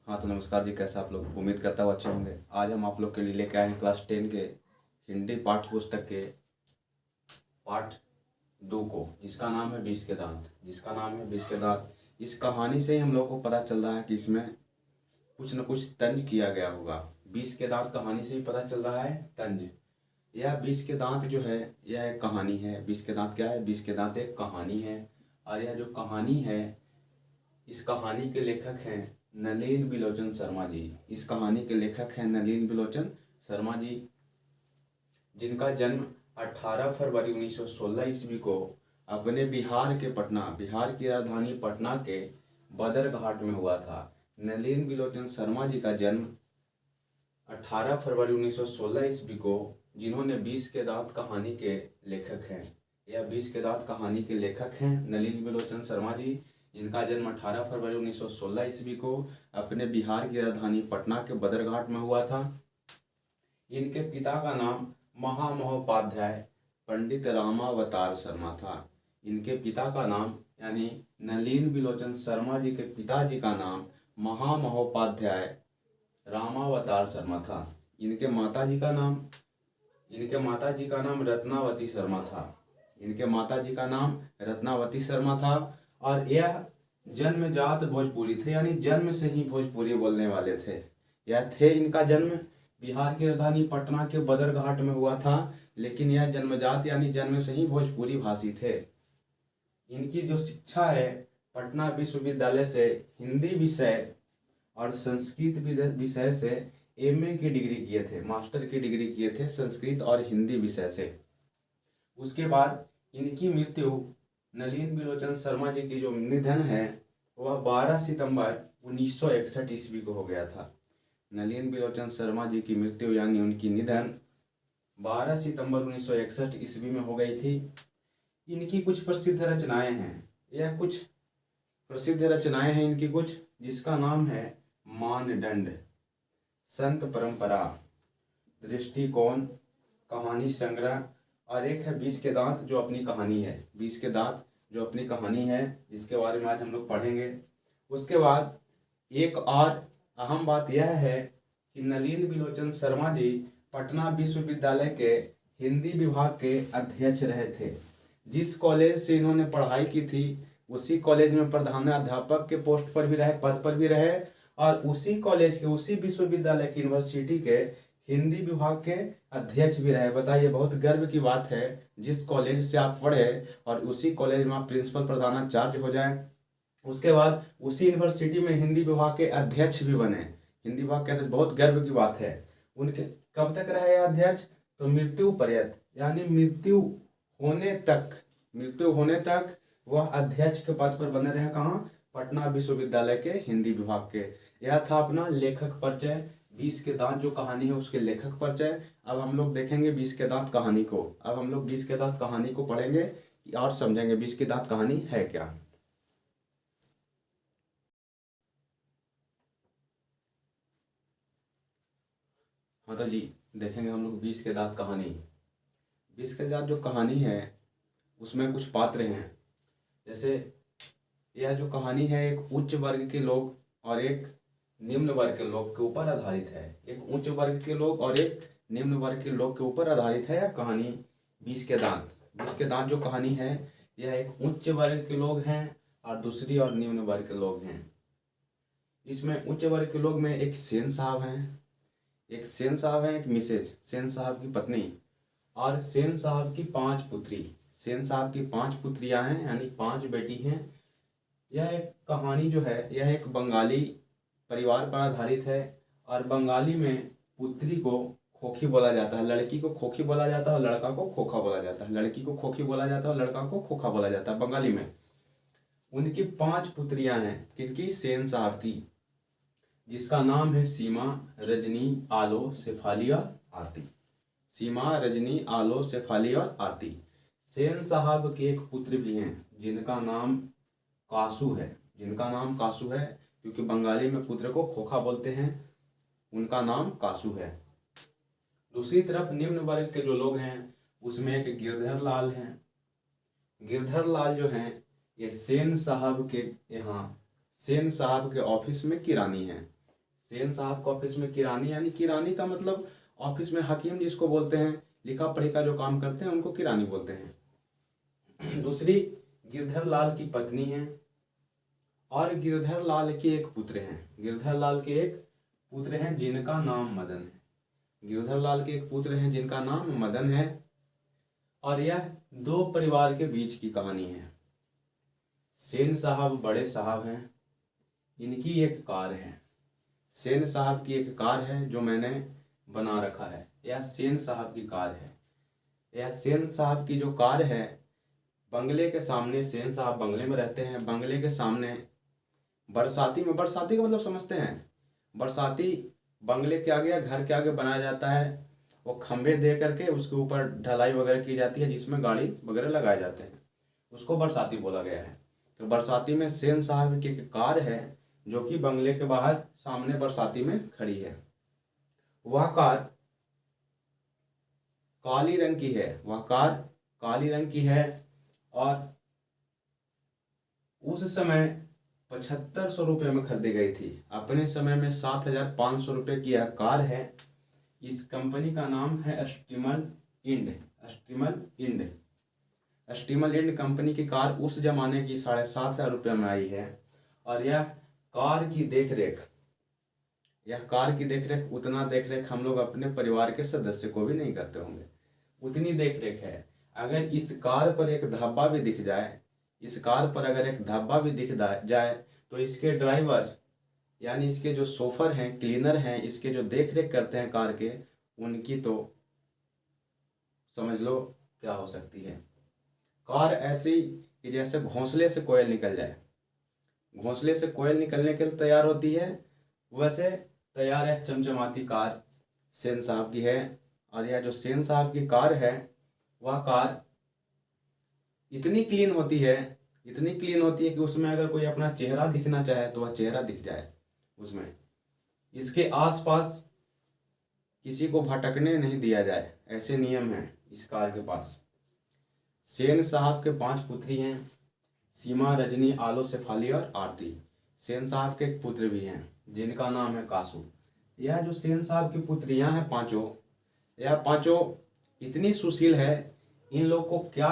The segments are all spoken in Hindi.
हाँ तो नमस्कार जी, कैसे आप लोग? उम्मीद करता हूँ अच्छे होंगे। आज हम आप लोग के लिए लेके आए हैं क्लास 10 के हिंदी पाठ्य पुस्तक के पाठ 2 को, जिसका नाम है बीस के दांत। इस कहानी से ही हम लोग को पता चल रहा है कि इसमें कुछ न कुछ तंज किया गया होगा। 20 के दांत कहानी से ही पता चल रहा है तंज। यह 20 के दांत जो है यह एक कहानी है। 20 के दांत क्या है? 20 के दांत एक कहानी है। और यह जो कहानी है, इस कहानी के लेखक हैं नलिन बिलोचन शर्मा जी। इस कहानी के लेखक हैं नलिन बिलोचन शर्मा जी, जिनका जन्म 18 फरवरी 1916 ईस्वी को अपने बिहार की राजधानी पटना के बदरघाट में हुआ था। नलिन बिलोचन शर्मा जी का जन्म 18 फरवरी 1916 ईस्वी को, जिन्होंने 20 के दांत कहानी के लेखक हैं। यह 20 के दांत कहानी के लेखक हैं नलिन बिलोचन शर्मा जी, जिनका जन्म 18 फरवरी 1916 ईस्वी को अपने बिहार की राजधानी पटना के बदरघाट में हुआ था। इनके पिता का नाम महामहोपाध्याय पंडित रामावतार शर्मा था। इनके पिता का नाम यानी नलिन बिलोचन शर्मा जी के पिताजी का नाम महामहोपाध्याय रामावतार शर्मा था। इनके माताजी का नाम रत्नावती शर्मा था। और यह जन्मजात भोजपुरी थे, यानी जन्म से ही भोजपुरी बोलने वाले थे। इनका जन्म बिहार की राजधानी पटना के बदरघाट में हुआ था, लेकिन यह जन्मजात यानी जन्म से ही भोजपुरी भाषी थे। इनकी जो शिक्षा है, पटना विश्वविद्यालय से हिंदी विषय और संस्कृत विषय से एमए की डिग्री किए थे, मास्टर की डिग्री किए थे संस्कृत और हिंदी विषय से। उसके बाद इनकी मृत्यु, नलिन बिलोचन शर्मा जी की जो निधन है वह 12 सितंबर 1961 ईस्वी को हो गया था। नलिन बिलोचन शर्मा जी की मृत्यु यानी उनकी निधन 12 सितंबर 1961 ईस्वी में हो गई थी। इनकी कुछ प्रसिद्ध रचनाएं हैं इनकी कुछ, जिसका नाम है मानदंड, संत परंपरा, दृष्टिकोण, कहानी संग्रह, और एक है 20 के दांत जो अपनी कहानी है। 20 के दांत जो अपनी कहानी है, जिसके बारे में आज हम लोग पढ़ेंगे। उसके बाद एक और अहम बात यह है कि नलिन बिलोचन शर्मा जी पटना विश्वविद्यालय के हिंदी विभाग के अध्यक्ष रहे थे। जिस कॉलेज से इन्होंने पढ़ाई की थी उसी कॉलेज में प्रधानाध्यापक के पोस्ट पर भी रहे, पद पर भी रहे, और उसी विश्वविद्यालय की यूनिवर्सिटी के हिंदी विभाग के अध्यक्ष भी रहे। बताइए, बहुत गर्व की बात है जिस कॉलेज से आप पढ़े और उसी कॉलेज में आप प्रिंसिपल प्रधानाचार्य हो जाएं। उसके बाद उसी यूनिवर्सिटी में हिंदी विभाग के अध्यक्ष भी बने। हिंदी विभाग के अध्यक्ष, बहुत गर्व की बात है। उनके कब तक रहे अध्यक्ष? तो मृत्यु पर्यंत, यानी मृत्यु होने तक वह अध्यक्ष के पद पर बने रहे। कहाँ? पटना विश्वविद्यालय के हिंदी विभाग के। यह था अपना लेखक परिचय, 20 के दांत जो कहानी है उसके लेखक परिचय। अब हम लोग देखेंगे 20 के दांत कहानी को। अब हम लोग 20 के दांत कहानी को पढ़ेंगे और समझेंगे 20 के दांत कहानी है क्या। हाँ तो जी, देखेंगे हम लोग 20 के दांत कहानी। 20 के दांत जो कहानी है उसमें कुछ पात्र हैं। जैसे यह जो कहानी है एक उच्च वर्ग के लोग और एक निम्न वर्ग के लोग के ऊपर आधारित है। एक उच्च वर्ग के लोग और एक निम्न वर्ग के लोग के ऊपर आधारित है यह कहानी 20 के दांत। 20 के दांत जो कहानी है यह एक उच्च वर्ग के लोग हैं और दूसरी और निम्न वर्ग के लोग हैं। इसमें उच्च वर्ग के लोग में एक सेन साहब हैं, एक मिसेज सेन साहब की पत्नी, और सेन साहब की 5 पुत्री। सेन साहब की 5 पुत्रियां हैं, यानी 5 बेटी हैं। यह एक कहानी जो है यह एक बंगाली परिवार पर आधारित है। और बंगाली में पुत्री को खोखी बोला जाता है, लड़की को खोखी बोला जाता है और लड़का को खोखा बोला जाता है। लड़की को खोखी बोला जाता है और लड़का को खोखा बोला जाता है बंगाली में। उनकी 5 पुत्रियां हैं, किनकी? सेन साहब की, जिसका नाम है सीमा, रजनी, आलो, शेफाली और आरती। सीमा, रजनी, आलो, शेफाली और आरती। सेन साहब के एक पुत्र भी हैं जिनका नाम कासू है, क्योंकि बंगाली में पुत्र को खोखा बोलते हैं, उनका नाम कासू है। दूसरी तरफ निम्न वर्ग के जो लोग हैं उसमें एक गिरधर लाल हैं। गिरधर लाल जो हैं ये सेन साहब के ऑफिस में किरानी हैं। सेन साहब के ऑफिस में किरानी, यानी किरानी का मतलब ऑफिस में हकीम जिसको बोलते हैं, लिखा पढ़ी का जो काम करते हैं उनको किरानी बोलते हैं। दूसरी गिरधर लाल की पत्नी है और गिरधर लाल के एक पुत्र हैं। गिरधर लाल के एक पुत्र हैं जिनका नाम मदन है। गिरधर लाल के एक पुत्र हैं जिनका नाम मदन है। और यह दो परिवार के बीच की कहानी है। सेन साहब बड़े साहब हैं, इनकी एक कार है। सेन साहब की एक कार है जो मैंने बना रखा है। यह सेन साहब की कार है। यह सेन साहब की जो कार है, बंगले के सामने, सेन साहब बंगले में रहते हैं, बंगले के सामने बरसाती में, बरसाती का मतलब समझते हैं, बरसाती बंगले के आगे या घर के आगे बनाया जाता है। वो खंभे दे करके उसके ऊपर ढलाई वगैरह की जाती है जिसमें गाड़ी वगैरह लगाए जाते हैं, उसको बरसाती बोला गया है। तो बरसाती में सेन साहब की एक कार है जो कि बंगले के बाहर सामने बरसाती में खड़ी है। वह कार काली रंग की है। वह कार काली रंग की है और उस समय 7500 रुपये में खरीदी गई थी। अपने समय में 7500 रुपये की यह कार है। इस कंपनी का नाम है स्टीमल इंड। स्टीमल इंड। स्टीमल इंड कंपनी की कार उस जमाने की 7500 रुपये में आई है। और यह कार की देख रेख उतना देख रेख हम लोग अपने परिवार के सदस्य को भी नहीं करते होंगे, उतनी देख रेख है। अगर इस कार पर एक धब्बा भी दिख जाए, इस कार पर अगर एक धब्बा भी दिख जाए तो इसके ड्राइवर यानी इसके जो सोफर हैं, क्लीनर हैं, इसके जो देख रेख करते हैं कार के, उनकी तो समझ लो क्या हो सकती है। कार ऐसी कि जैसे घोंसले से कोयल निकल जाए, घोंसले से कोयल निकलने के लिए तैयार होती है, वैसे तैयार है चमचमाती कार सेन साहब की है। और यह जो सेन साहब की कार है, वह कार इतनी क्लीन होती है कि उसमें अगर कोई अपना चेहरा दिखना चाहे तो वह चेहरा दिख जाए उसमें। इसके आसपास किसी को भटकने नहीं दिया जाए, ऐसे नियम हैं इस कार के पास। सेन साहब के 5 पुत्री हैं, सीमा, रजनी, आलो, शेफाली और आरती। सेन साहब के एक पुत्र भी हैं जिनका नाम है कासू। यह जो सेन साहब की पुत्रियां हैं पांचों, यह पांचों इतनी सुशील है। इन लोगों को क्या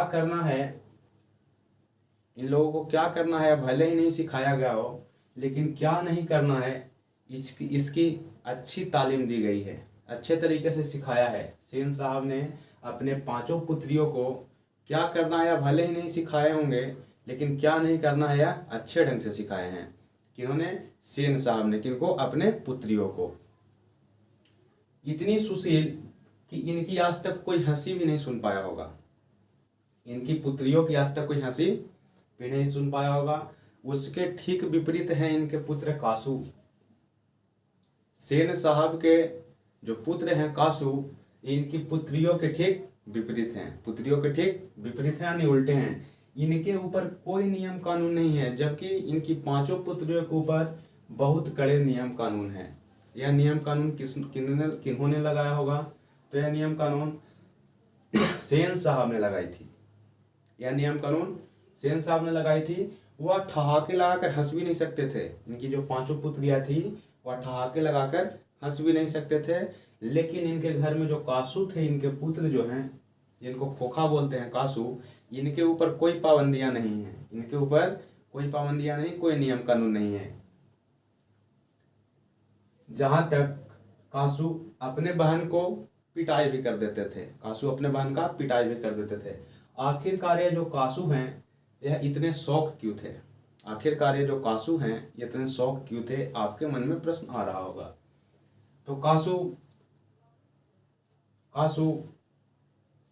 करना है भले ही नहीं सिखाया गया हो, लेकिन क्या नहीं करना है इसकी अच्छी तालीम दी गई है, अच्छे तरीके से सिखाया है। सेन साहब ने अपने 5 पुत्रियों को क्या करना है भले ही नहीं सिखाए होंगे, लेकिन क्या नहीं करना है यह अच्छे ढंग से सिखाए हैं। किन्होंने? सेन साहब ने। किनको? अपने पुत्रियों को। इतनी सुशील कि इनकी आज तक कोई हंसी भी नहीं सुन पाया होगा। इनकी पुत्रियों की आज तक कोई हंसी भी नहीं सुन पाया होगा। उसके ठीक विपरीत हैं इनके पुत्र कासू। सेन साहब के जो पुत्र हैं कासू, इनकी पुत्रियों के ठीक विपरीत हैं। पुत्रियों के ठीक विपरीत हैं यानी उल्टे हैं। इनके ऊपर कोई नियम कानून नहीं है, जबकि इनकी 5 पुत्रियों के ऊपर बहुत कड़े नियम कानून हैं। यह नियम कानून किन्होंने लगाया होगा? तो यह नियम कानून सेन साहब ने लगाई थी। यह नियम कानून सेन साहब ने लगाई थी। वह ठहाके लगाकर हंस भी नहीं सकते थे। इनकी जो 5 पुत्रियां थी वह ठहाके लगाकर हंस भी नहीं सकते थे। लेकिन इनके घर में जो कासू थे, इनके पुत्र जो हैं, जिनको खोखा बोलते हैं कासू, इनके ऊपर कोई पाबंदियां नहीं है। इनके ऊपर कोई पाबंदियां नहीं, कोई नियम कानून नहीं है। जहां तक कासू अपने बहन को पिटाई भी कर देते थे। कासू अपने बहन का पिटाई भी कर देते थे। आखिरकार ये जो कासू हैं, यह इतने शौक क्यों थे? आखिरकार ये जो कासू हैं, ये इतने शौक क्यों थे? आपके मन में प्रश्न आ रहा होगा। तो कासू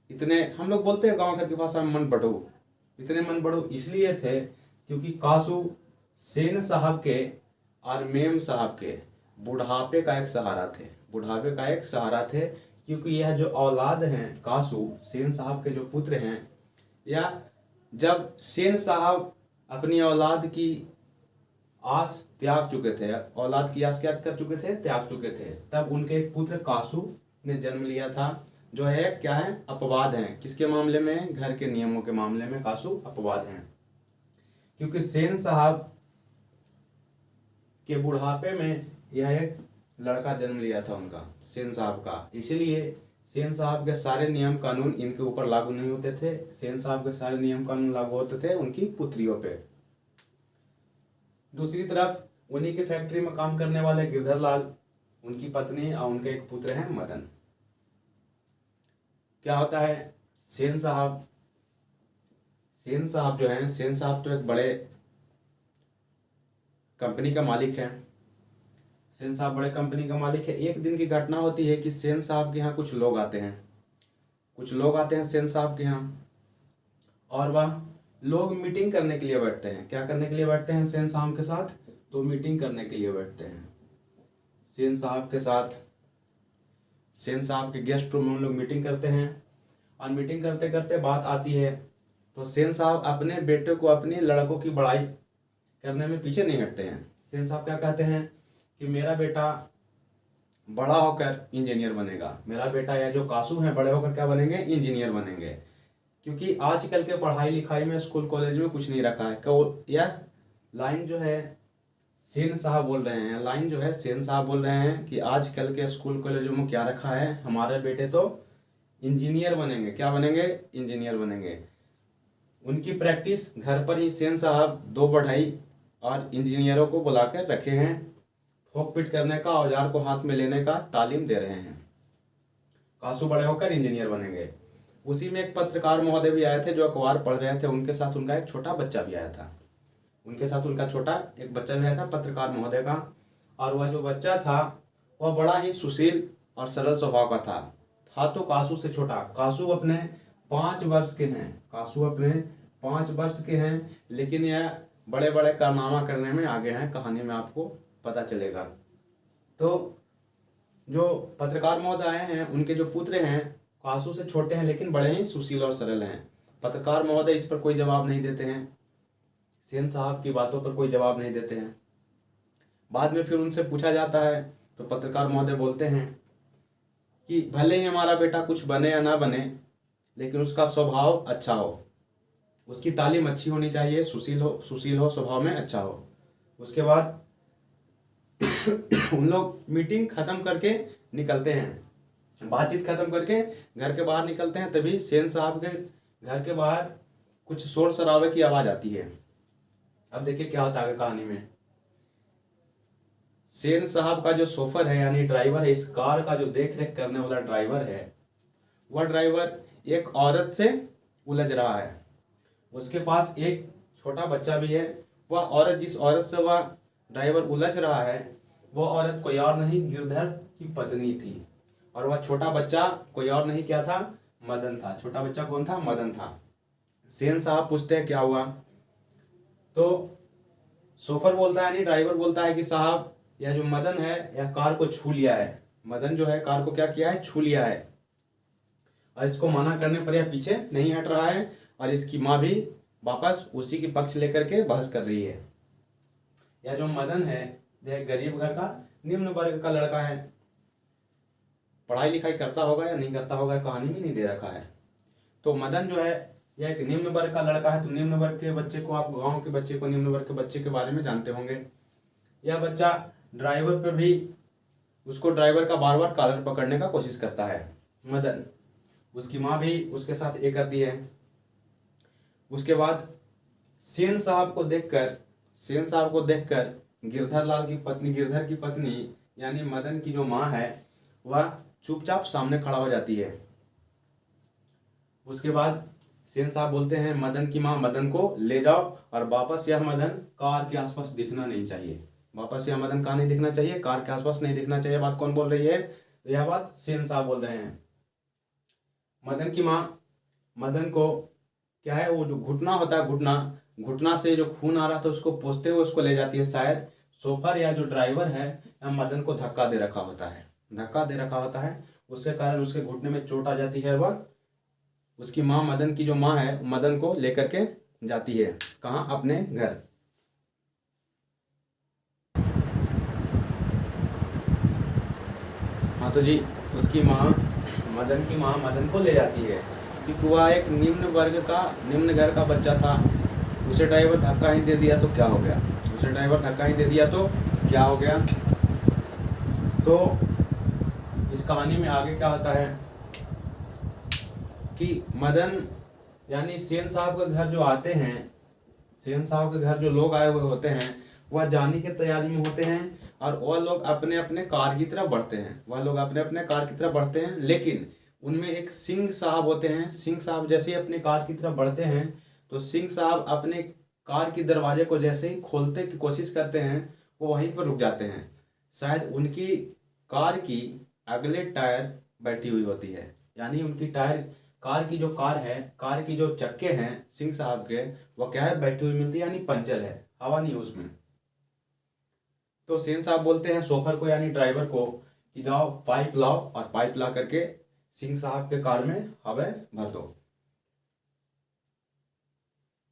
इतने, हम लोग बोलते हैं गांव घर की भाषा में, मन बढ़ो। इतने मन बढ़ो इसलिए थे क्योंकि कासू सेन साहब के और मेम साहब के बुढ़ापे का एक सहारा थे। क्योंकि यह जो औलाद हैं कासू, सेन साहब के जो पुत्र हैं, या जब सेन साहब अपनी औलाद की आस त्याग चुके थे, औलाद की आस क्या कर चुके थे? त्याग चुके थे, तब उनके एक पुत्र कासू ने जन्म लिया था, जो है क्या है? अपवाद हैं। किसके मामले में? घर के नियमों के मामले में कासू अपवाद हैं। क्योंकि सेन साहब के बुढ़ापे में यह एक लड़का जन्म लिया था उनका, सेन साहब का। इसीलिए सेन साहब के सारे नियम कानून इनके ऊपर लागू नहीं होते थे। सेन साहब के सारे नियम कानून लागू होते थे उनकी पुत्रियों पे। दूसरी तरफ उन्हीं की फैक्ट्री में काम करने वाले गिरधर लाल, उनकी पत्नी और उनके एक पुत्र हैं मदन। क्या होता है, सेन साहब जो हैं, सेन साहब तो एक बड़े कंपनी का मालिक है। सेन साहब बड़े कंपनी का मालिक है। एक दिन की घटना होती है कि सेन साहब के यहाँ कुछ लोग आते हैं सेन साहब के यहाँ, और वह लोग मीटिंग करने के लिए बैठते हैं। क्या करने के लिए बैठते हैं सेन साहब के साथ? तो मीटिंग करने के लिए बैठते हैं सेन साहब के साथ। सेन साहब के गेस्ट रूम में उन लोग मीटिंग करते हैं, और मीटिंग करते करते बात आती है तो सेन साहब अपने बेटे को, अपने लड़कों की बड़ाई करने में पीछे नहीं हटते हैं। सेन साहब क्या कहते हैं कि मेरा बेटा बड़ा होकर इंजीनियर बनेगा। मेरा बेटा या जो कासू हैं बड़े होकर क्या बनेंगे? इंजीनियर बनेंगे। क्योंकि आजकल के पढ़ाई लिखाई में, स्कूल कॉलेज में कुछ नहीं रखा है। यह लाइन जो है सेन साहब बोल रहे हैं, लाइन जो है सेन साहब बोल रहे हैं कि आजकल के स्कूल कॉलेजों में क्या रखा है? हमारे बेटे तो इंजीनियर बनेंगे। क्या बनेंगे? इंजीनियर बनेंगे। उनकी प्रैक्टिस घर पर ही सेन साहब 2 बढ़ई और इंजीनियरों को बुला कर रखे हैं। ठोक पीट करने का, औजार को हाथ में लेने का तालीम दे रहे हैं। कासू बड़े होकर इंजीनियर बनेंगे। उसी में एक पत्रकार महोदय भी आए थे जो अखबार पढ़ रहे थे। उनके साथ उनका एक छोटा बच्चा भी आया था। पत्रकार महोदय का। और वह जो बच्चा था वह बड़ा ही सुशील और सरल स्वभाव का था तो कासू से छोटा। कासू अपने 5 वर्ष के हैं, लेकिन यह बड़े बड़े कारनामा करने में आगे हैं। कहानी में आपको पता चलेगा। तो जो पत्रकार महोदय आए हैं, उनके जो पुत्र हैं कासू से छोटे हैं, लेकिन बड़े ही सुशील और सरल हैं। पत्रकार महोदय इस पर कोई जवाब नहीं देते हैं, सेन साहब की बातों पर कोई जवाब नहीं देते हैं। बाद में फिर उनसे पूछा जाता है तो पत्रकार महोदय बोलते हैं कि भले ही हमारा बेटा कुछ बने या ना बने, लेकिन उसका स्वभाव अच्छा हो, उसकी तालीम अच्छी होनी चाहिए, सुशील हो, स्वभाव में अच्छा हो। उसके बाद उन लोग मीटिंग खत्म करके निकलते हैं, बातचीत खत्म करके घर के बाहर निकलते हैं। तभी सेन साहब के घर के बाहर कुछ शोर शराबे की आवाज आती है। अब देखिए क्या होता है कहानी में। सेन साहब का जो शोफर है यानी ड्राइवर है, इस कार का जो देख रेख करने वाला ड्राइवर है, वह ड्राइवर एक औरत से उलझ रहा है। उसके पास एक छोटा बच्चा भी है। वह औरत, जिस औरत से वह ड्राइवर उलझ रहा है, वह औरत कोई और नहीं, गिरधर की पत्नी थी। और वह छोटा बच्चा कोई और नहीं, क्या था? मदन था। छोटा बच्चा कौन था? मदन था। सेन साहब पूछते हैं क्या हुआ? तो शोफर बोलता है, यानी ड्राइवर बोलता है कि साहब यह जो मदन है यह कार को छू लिया है। मदन जो है कार को क्या किया है? छू लिया है। और इसको मना करने पर यह पीछे नहीं हट रहा है, और इसकी माँ भी वापस उसी की पक्ष लेकर के बहस कर रही है। यह जो मदन है यह गरीब घर का, निम्न वर्ग का लड़का है। पढ़ाई लिखाई करता होगा या नहीं करता होगा, कहानी में नहीं दे रखा है। तो मदन जो है यह एक निम्न वर्ग का लड़का है। तो निम्न वर्ग के बच्चे को, आप गांव के बच्चे को निम्न वर्ग के बच्चे के बारे में जानते होंगे। यह बच्चा ड्राइवर पे भी, उसको ड्राइवर का बार बार कॉलर पकड़ने का कोशिश करता है मदन। उसकी माँ भी उसके साथ ये करती है। उसके बाद सेन साहब को देखकर गिरधर की पत्नी यानी मदन की जो माँ है वह चुपचाप सामने खड़ा हो जाती है। उसके बाद सेन साहब बोलते हैं मदन की माँ, मदन को ले जाओ और वापस यह मदन कार के आसपास दिखना नहीं चाहिए। वापस यह मदन कहाँ नहीं दिखना चाहिए? कार के आसपास नहीं दिखना चाहिए। बात कौन बोल रही है? तो यह बात सेन साहब बोल रहे हैं। मदन की माँ मदन को क्या है, वो जो घुटना होता है, घुटना से जो खून आ रहा था उसको पोंछते हुए उसको ले जाती है। शायद शोफर या जो ड्राइवर है मदन को धक्का दे रखा होता है, उसके कारण उसके घुटने में चोट आ जाती है। वह उसकी माँ, मदन की जो माँ है, मदन को लेकर के जाती है। कहाँ? अपने घर। हाँ तो जी, उसकी माँ, मदन की माँ मदन को ले जाती है क्योंकि वह एक निम्न घर का बच्चा था। उसे ड्राइवर धक्का ही दे दिया तो क्या हो गया? तो इस कहानी में आगे क्या होता है कि मदन यानी सेन साहब के घर जो आते हैं, सेन साहब के घर जो लोग आए हुए होते हैं वह जाने की तैयारी में होते हैं और वह लोग अपने अपने कार की तरफ बढ़ते हैं, वह लोग अपने अपने कार की तरफ बढ़ते हैं। लेकिन उनमें एक सिंह साहब होते हैं। सिंह साहब जैसे ही अपने कार की तरफ बढ़ते हैं तो सिंह साहब अपने कार की दरवाजे को जैसे ही खोलने की कोशिश करते हैं वो वहीं पर रुक जाते हैं। शायद उनकी कार की अगले टायर बैठी हुई होती है, यानी उनकी टायर कार की जो चक्के हैं सिंह साहब के, वो क्या है, बैठी हुई मिलती है, यानी पंचर है, हवा नहीं है उसमें। तो सेन साहब बोलते हैं शोफर को यानी ड्राइवर को कि जाओ पाइप लाओ और पाइप ला करके सिंह साहब के कार में हवा भर दो।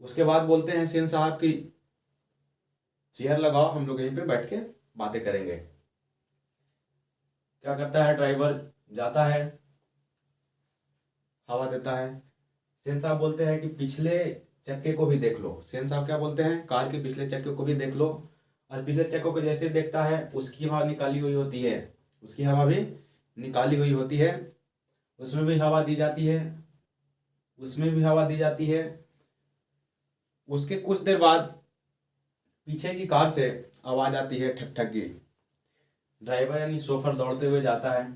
उसके बाद बोलते हैं सेन साहब की चेयर लगाओ, हम लोग यहीं पे बैठ के बातें करेंगे। क्या करता है ड्राइवर, जाता है, हवा देता है। सेन साहब बोलते हैं कि पिछले चक्के को भी देख लो। सेन साहब क्या बोलते हैं, कार के पिछले चक्के को भी देख लो। और पिछले चक्कों को जैसे देखता है उसकी हवा निकाली हुई होती है, उसकी हवा भी निकाली हुई होती है, उसमें भी हवा दी जाती है, उसमें भी हवा दी जाती है। उसके कुछ देर बाद पीछे की कार से आवाज आती है ठक ठक की। ड्राइवर यानी शोफर दौड़ते हुए जाता है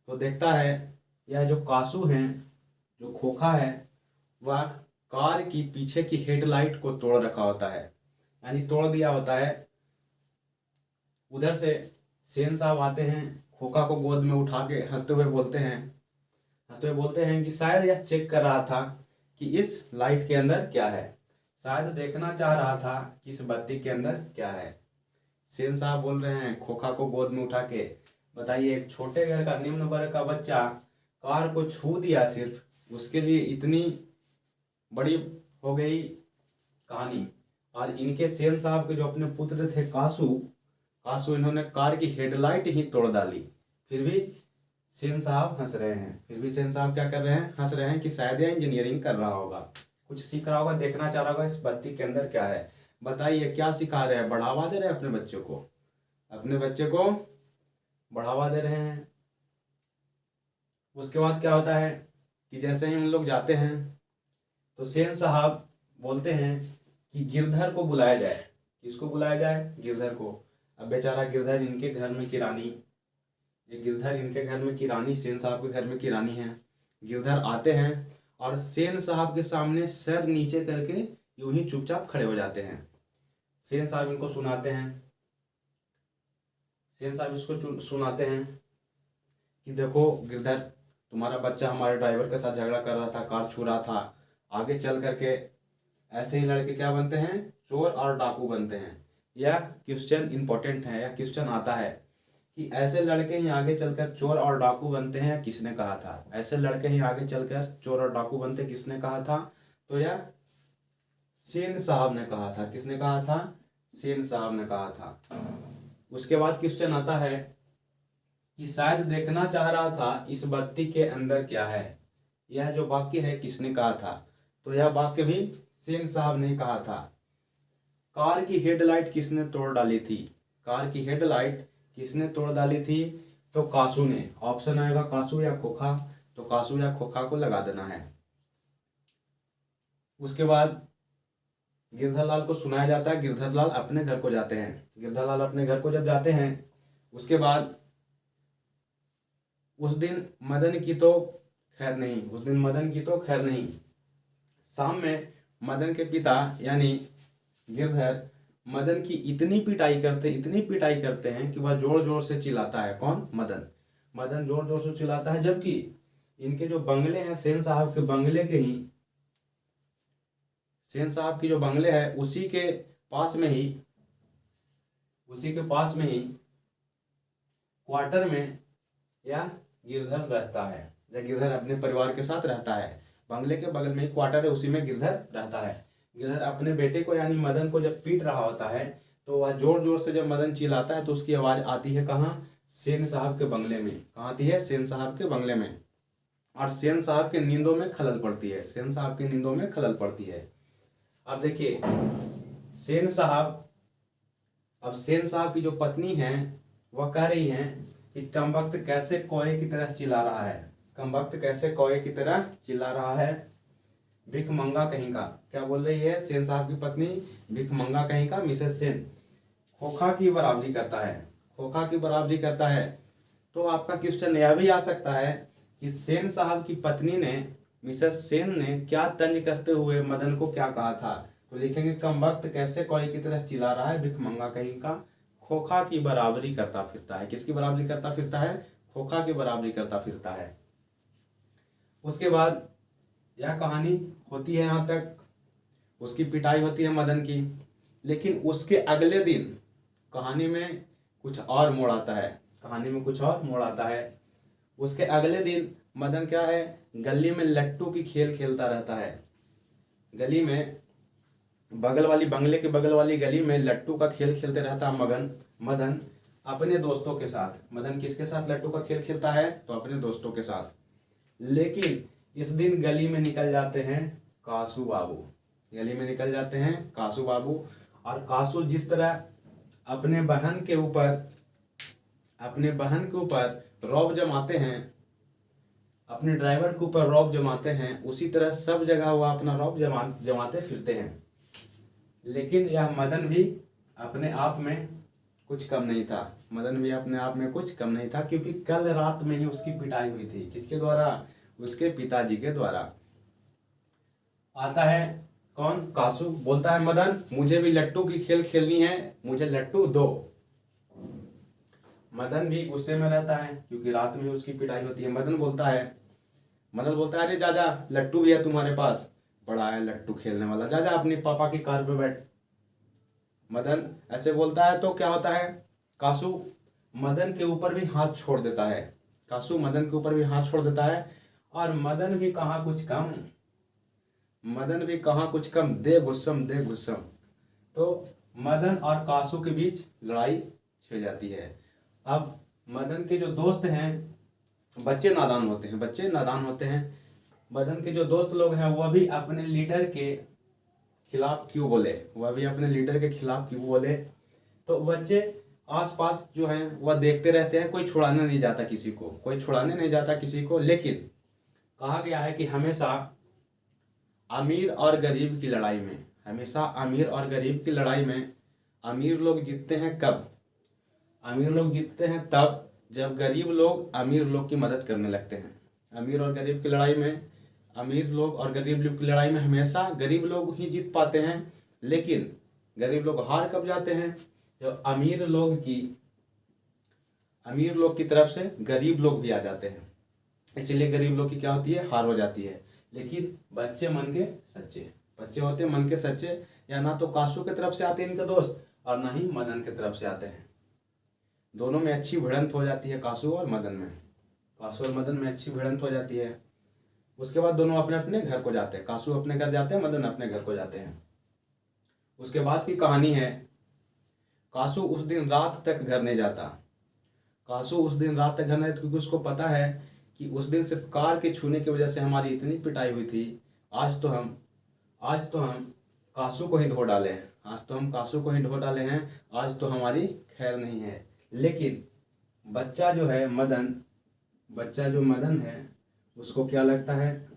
तो देखता है यह जो कासू हैं, जो खोखा है, वह कार की पीछे की हेडलाइट को तोड़ रखा होता है, यानी तोड़ दिया होता है। उधर से सेन साहब आते हैं, खोखा को गोद में उठा के हंसते हुए बोलते हैं कि शायद यह चेक कर रहा था कि इस लाइट के अंदर क्या है, शायद देखना चाह रहा था कि इस बत्ती के अंदर क्या है। सेन साहब बोल रहे हैं खोखा को गोद में उठा के, बताइए एक छोटे घर का निम्न वर्ग का बच्चा कार को छू दिया सिर्फ, उसके लिए इतनी बड़ी हो गई कहानी। और इनके सेन साहब के जो अपने पुत्र थे कासू इन्होंने कार की हेडलाइट ही तोड़ डाली। फिर भी सेन साहब हंस रहे हैं, फिर भी सेन साहब क्या कर रहे हैं, हंस रहे हैं कि शायद यह इंजीनियरिंग कर रहा होगा, कुछ सीख रहा होगा, देखना चाह रहा होगा इस बत्ती के अंदर क्या है। बताइए क्या सिखा रहे हैं, बढ़ावा दे रहे हैं अपने बच्चे को बढ़ावा दे रहे हैं। उसके बाद क्या होता है कि जैसे ही उन लोग जाते हैं तो सेन साहब बोलते हैं कि गिरधर को बुलाया जाए। किसको बुलाया जाए, गिरधर को। अब बेचारा गिरधर इनके घर में की रानी, ये गिरधर इनके घर में की रानी, सेन साहब के घर में की रानी है। गिरधर आते हैं और सेन साहब के सामने सर नीचे करके यूं ही चुपचाप खड़े हो जाते हैं। सेन साहब इनको सुनाते हैं, सेन साहब इसको सुनाते हैं कि देखो गिरधर, तुम्हारा बच्चा हमारे ड्राइवर के साथ झगड़ा कर रहा था, कार छू रहा था, आगे चल करके ऐसे ही लड़के क्या बनते हैं, चोर और डाकू बनते हैं। यह क्वेश्चन इंपॉर्टेंट है, यह क्वेश्चन आता है कि ऐसे लड़के ही आगे चलकर चोर और डाकू बनते हैं, किसने कहा था, ऐसे लड़के ही आगे चलकर चोर और डाकू बनते, किसने कहा था। तो यह सेन साहब ने कहा था। किसने कहा था, सेन साहब ने कहा था। उसके बाद क्वेश्चन आता है कि शायद देखना चाह रहा था इस बत्ती के अंदर क्या है। यह जो वाक्य है किसने कहा था, तो यह वाक्य भी सेन साहब ने कहा था। कार की हेडलाइट किसने तोड़ डाली थी, कार की हेडलाइट किसने तोड़ डाली थी, तो कासू ने। ऑप्शन आएगा कासू या खोखा, तो कासू या खोखा को लगा देना है। उसके बाद गिरधरलाल को सुनाया जाता है, गिरधरलाल अपने घर को जाते हैं। गिरधरलाल अपने घर को जब जाते हैं उसके बाद उस दिन मदन की तो खैर नहीं। शाम में मदन के पिता यानी गिरधर मदन की इतनी पिटाई करते हैं कि वह जोर जोर से चिल्लाता है। कौन, मदन जोर जोर से चिल्लाता है, जबकि इनके जो बंगले हैं सेन साहब के बंगले के ही, सेन साहब की जो बंगले है उसी के पास में ही क्वार्टर में या गिरधर रहता है, या गिरधर अपने परिवार के साथ रहता है। बंगले के बगल में ही क्वार्टर है, उसी में गिरधर रहता है। गिरधर अपने बेटे को यानी मदन को जब पीट रहा होता है तो वह जोर जोर से जब मदन चिल्लाता है तो उसकी आवाज आती है कहाँ, सेन साहब के बंगले में। कहाँ आती है, सेन साहब के बंगले में। और सेन साहब के नींदों में खलल पड़ती है। अब देखिए सेन साहब की जो पत्नी है वह कह रही हैं कि कमबख्त कैसे कोए की तरह चिल्ला रहा है, कमबख्त कैसे कोए की तरह चिल्ला रहा है, भिखमंगा कहीं का। क्या बोल रही है सेन साहब की पत्नी, भिखमंगा कहीं का मिसेस सेन खोखा की बराबरी करता है, खोखा की बराबरी करता है। तो आपका क्वेश्चन यह भी आ सकता है कि सेन साहब की पत्नी ने, मिसेस सेन ने क्या तंज कसते हुए मदन को क्या कहा था। तो लिखेंगे कमबख्त कैसे कोई की तरह चिल्ला रहा है, भिखमंगा कहीं का खोखा की बराबरी करता फिरता है। किसकी बराबरी करता फिरता है, खोखा की बराबरी करता फिरता है। उसके बाद यह कहानी होती है यहाँ तक, उसकी पिटाई होती है मदन की। लेकिन उसके अगले दिन कहानी में कुछ और मोड़ आता है, कहानी में कुछ और मोड़ आता है। उसके अगले दिन मदन क्या है, गली में लट्टू की खेल खेलता रहता है। गली में बगल वाली, बंगले के बगल वाली गली में लट्टू का खेल खेलते रहता है मदन अपने दोस्तों के साथ। मदन किसके साथ लट्टू का खेल खेलता है, तो अपने दोस्तों के साथ। लेकिन इस दिन गली में निकल जाते हैं कासू बाबू, गली में निकल जाते हैं कासू बाबू। और कासू जिस तरह अपने बहन के ऊपर रौब जमाते हैं, अपने ड्राइवर के ऊपर रौब जमाते हैं, उसी तरह सब जगह वह अपना रौब जमाते फिरते हैं। लेकिन यह मदन भी अपने आप में कुछ कम नहीं था, मदन भी अपने आप में कुछ कम नहीं था, क्योंकि कल रात में ही उसकी पिटाई हुई थी। किसके द्वारा, उसके पिताजी के द्वारा। आता है कौन, कासू। बोलता है मदन मुझे भी लट्टू की खेल खेलनी है, मुझे लट्टू दो। मदन भी गुस्से में रहता है क्योंकि रात में उसकी पिटाई होती है। मदन बोलता है अरे जा जा, लट्टू भी है तुम्हारे पास, बड़ा है लट्टू खेलने वाला, जा जा अपनी पापा की कार पे बैठ। मदन ऐसे बोलता है तो क्या होता है, कासू मदन के ऊपर भी हाथ छोड़ देता है, कासू मदन के ऊपर भी हाथ छोड़ देता है। और मदन भी कहाँ कुछ कम, दे गुस्सम। तो मदन और कासू के बीच लड़ाई छिड़ जाती है। अब मदन के जो दोस्त हैं, बच्चे नादान होते हैं। मदन के जो दोस्त लोग हैं वह भी अपने लीडर के खिलाफ क्यों बोले, तो बच्चे आसपास जो हैं वह देखते रहते हैं, कोई छुड़ाने नहीं जाता किसी को। लेकिन कहा गया है कि हमेशा अमीर और गरीब की लड़ाई में अमीर लोग जीतते हैं कब, तब जब गरीब लोग अमीर लोग की मदद करने लगते हैं। अमीर और गरीब की लड़ाई में हमेशा गरीब लोग ही जीत पाते हैं। लेकिन गरीब लोग हार कब जाते हैं, जब अमीर लोग की तरफ से गरीब लोग भी आ जाते हैं, इसलिए गरीब लोग की क्या होती है, हार हो जाती है। लेकिन बच्चे होते हैं मन के सच्चे, या ना तो कासू की तरफ से आते हैं इनके दोस्त और ना ही मदन की तरफ से आते हैं। दोनों में अच्छी भिड़ंत हो जाती है, कासू और मदन में अच्छी भिड़ंत हो जाती है। उसके बाद दोनों अपने अपने घर को जाते हैं, कासू अपने घर जाते हैं, मदन अपने घर को जाते हैं। उसके बाद की कहानी है, कासू उस दिन रात तक घर नहीं जाता, क्योंकि उसको पता है कि उस दिन सिर्फ कार के छूने की वजह से हमारी इतनी पिटाई हुई थी। आज तो हम कासू को ही धो डाले हैं, आज तो हमारी खैर नहीं है। लेकिन बच्चा जो मदन है उसको क्या लगता है,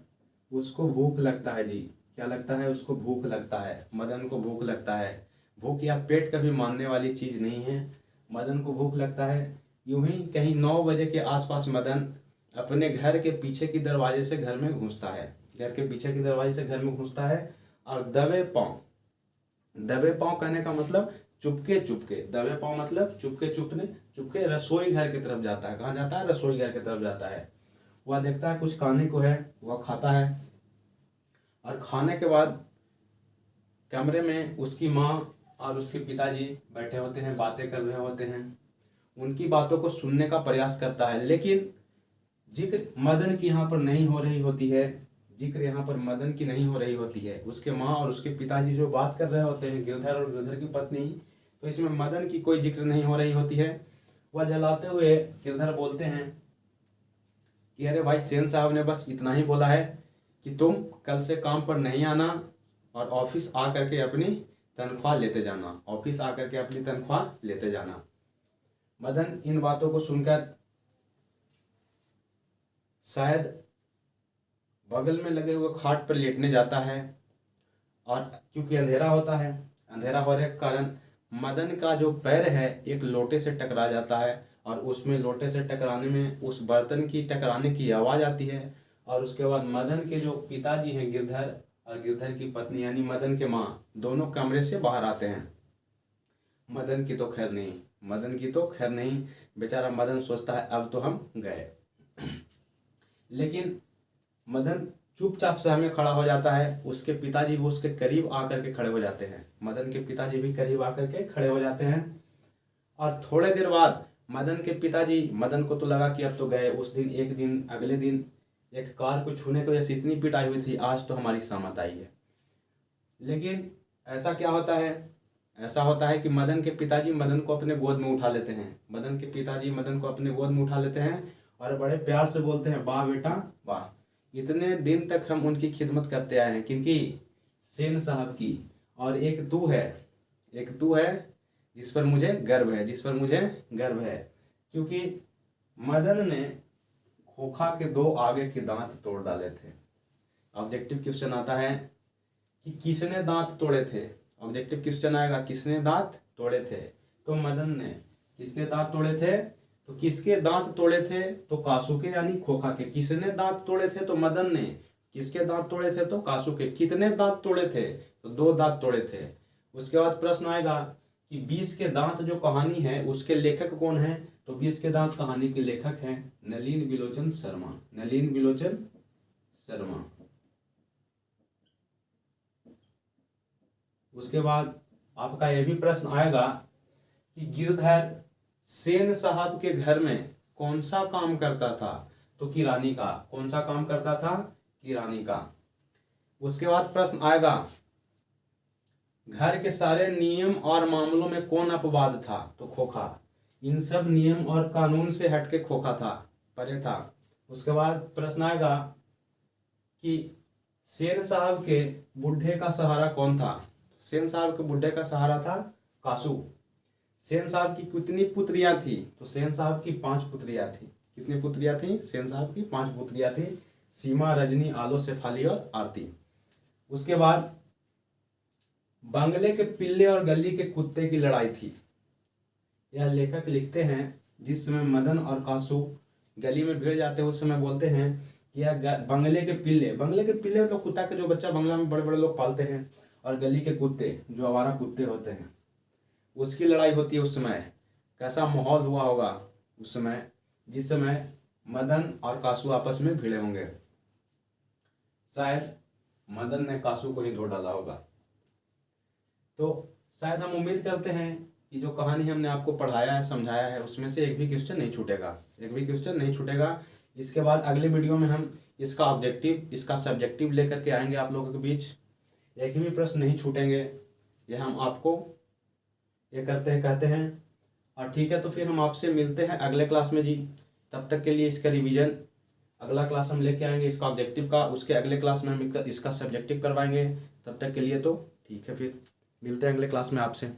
उसको भूख लगता है जी। क्या लगता है, उसको भूख लगता है, मदन को भूख लगता है। भूख या पेट कभी मानने वाली चीज नहीं है, मदन को भूख लगता है। यूं ही कहीं 9 बजे के आसपास मदन अपने घर के पीछे की दरवाजे से घर में घुसता है, और दबे पांव कहने का मतलब चुपके, दबे पांव मतलब चुपके रसोई घर की तरफ जाता है। कहाँ जाता है, रसोई घर की तरफ जाता है। वह देखता है कुछ खाने को है, वह खाता है। और खाने के बाद कमरे में उसकी माँ और उसके पिताजी बैठे होते हैं, बातें कर रहे होते हैं। उनकी बातों को सुनने का प्रयास करता है, लेकिन जिक्र मदन की यहाँ पर नहीं हो रही होती है, उसके माँ और उसके पिताजी जो बात कर रहे होते हैं, गिरधर और गिरधर की पत्नी, तो इसमें मदन की कोई जिक्र नहीं हो रही होती है। वह जलाते हुए गिरधर बोलते हैं कि अरे भाई, सेन साहब ने बस इतना ही बोला है कि तुम कल से काम पर नहीं आना और ऑफिस आकर के अपनी तनख्वाह लेते जाना। मदन इन बातों को सुनकर शायद बगल में लगे हुए खाट पर लेटने जाता है, और क्योंकि अंधेरा होता है, अंधेरा होने के कारण मदन का जो पैर है एक लोटे से टकरा जाता है, और उसमें लोटे से टकराने में उस बर्तन की टकराने की आवाज़ आती है। और उसके बाद मदन के जो पिताजी हैं गिरधर, और गिरधर की पत्नी यानी मदन के माँ, दोनों कमरे से बाहर आते हैं। मदन की तो खैर नहीं, मदन की तो खैर नहीं, बेचारा मदन सोचता है अब तो हम गए। लेकिन मदन चुपचाप से हमें खड़ा हो जाता है। उसके पिताजी भी उसके करीब आकर के खड़े हो जाते हैं, मदन के पिताजी भी करीब आकर के खड़े हो जाते हैं। और थोड़े देर बाद मदन के पिताजी, मदन को तो लगा कि अब तो गए, उस दिन एक दिन अगले दिन एक कार को छूने की वजह से इतनी पिटाई हुई थी, आज तो हमारी सामत आई है। लेकिन ऐसा क्या होता है, ऐसा होता है कि मदन के पिताजी मदन को अपने गोद में उठा लेते हैं। मदन के पिताजी मदन को अपने गोद में उठा लेते हैं और बड़े प्यार से बोलते हैं, वाह बेटा वाह, इतने दिन तक हम उनकी खिदमत करते आए हैं, क्योंकि सेन साहब की, और एक तू है जिस पर मुझे गर्व है, जिस पर मुझे गर्व है। क्योंकि मदन ने खोखा के 2 आगे के दांत तोड़ डाले थे। ऑब्जेक्टिव क्वेश्चन आता है कि किसने दांत तोड़े थे। ऑब्जेक्टिव क्वेश्चन आएगा किसने दांत तोड़े थे, तो मदन ने। किसके दांत तोड़े थे, तो किसके दांत तोड़े थे, तो कासू के यानी खोखा के। किसने दांत तोड़े थे, तो मदन ने। किसके दांत तोड़े थे, तो कासू के। कितने दांत तोड़े थे, तो 2 दांत तोड़े थे। उसके बाद प्रश्न आएगा कि 20 के दांत जो कहानी है उसके लेखक कौन है, तो 20 के दांत कहानी के लेखक हैं नलिन बिलोचन शर्मा। नलिन बिलोचन शर्मा। उसके बाद आपका यह भी प्रश्न आएगा कि गिरधर सेन साहब के घर में कौन सा काम करता था, तो किरानी का। कौन सा काम करता था, किरानी का। उसके बाद प्रश्न आएगा घर के सारे नियम और मामलों में कौन अपवाद था, तो खोखा। इन सब नियम और कानून से हटके खोखा था, परे था। उसके बाद प्रश्न आएगा कि सेन साहब के बुढ़े का सहारा कौन था। सेन साहब के बुढ़े का सहारा था कासू। सेन साहब की कितनी पुत्रियां थी, तो सेन साहब की 5 पुत्रियां थी। कितनी पुत्रियां थी, सेन साहब की 5 पुत्रियां थी, सीमा, रजनी, आलो, शेफाली और आरती। उसके बाद बंगले के पिल्ले और गली के कुत्ते की लड़ाई थी। यह लेखक लिखते हैं जिस समय मदन और कासू गली में भिड़ जाते हैं, उस समय बोलते हैं कि यह बंगले के पिल्ले मतलब कुत्ता के जो बच्चा बंगला में बड़े बड़े लोग पालते हैं, और गली के कुत्ते जो आवारा कुत्ते होते हैं, उसकी लड़ाई होती है। उस समय कैसा माहौल हुआ होगा उस समय, जिस समय मदन और कासू आपस में भिड़े होंगे। शायद मदन ने कासू को ही धो डाला होगा। तो शायद हम उम्मीद करते हैं कि जो कहानी हमने आपको पढ़ाया है, समझाया है, उसमें से एक भी क्वेश्चन नहीं छूटेगा, एक भी क्वेश्चन नहीं छूटेगा। इसके बाद अगले वीडियो में हम इसका ऑब्जेक्टिव, इसका सब्जेक्टिव लेकर के आएंगे आप लोगों के बीच। एक भी प्रश्न नहीं छूटेंगे, ये हम आपको ये कहते हैं। और ठीक है, तो फिर हम आपसे मिलते हैं अगले क्लास में जी। तब तक के लिए इसका रिवीजन अगला क्लास हम लेके आएंगे इसका ऑब्जेक्टिव का, उसके अगले क्लास में हम इसका सब्जेक्टिव करवाएंगे। तब तक के लिए तो ठीक है, फिर मिलते हैं अगले क्लास में आपसे।